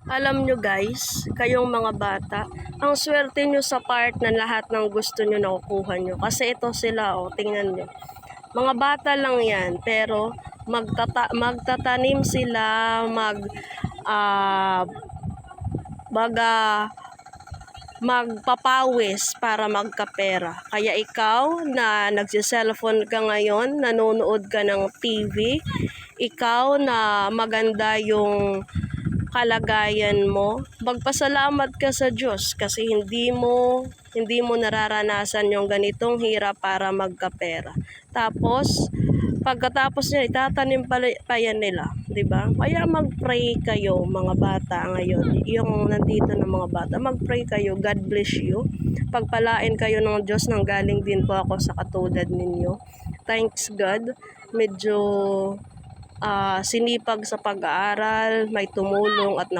Alam nyo guys, kayong mga bata, ang swerte nyo sa part na lahat ng gusto nyo nakukuha nyo. Kasi ito sila, tingnan nyo. Mga bata lang yan, pero magtatanim sila, magpapawis para magkapera. Kaya ikaw na nagsi-cellphone ka ngayon, nanonood ka ng TV, ikaw na maganda yung kalagayan mo, magpasalamat ka sa Diyos kasi hindi mo nararanasan yung ganitong hirap para magkapera. Tapos pagkatapos niya itatanim pa yan nila, 'di ba? Kaya mag-pray kayo mga bata ngayon. Yung nandito na mga bata, mag-pray kayo. God bless you. Pagpalain kayo ng Diyos, nang galing din po ako sa katulad ninyo. Thanks God. Medyo sinipag sa pag-aaral, may tumulong at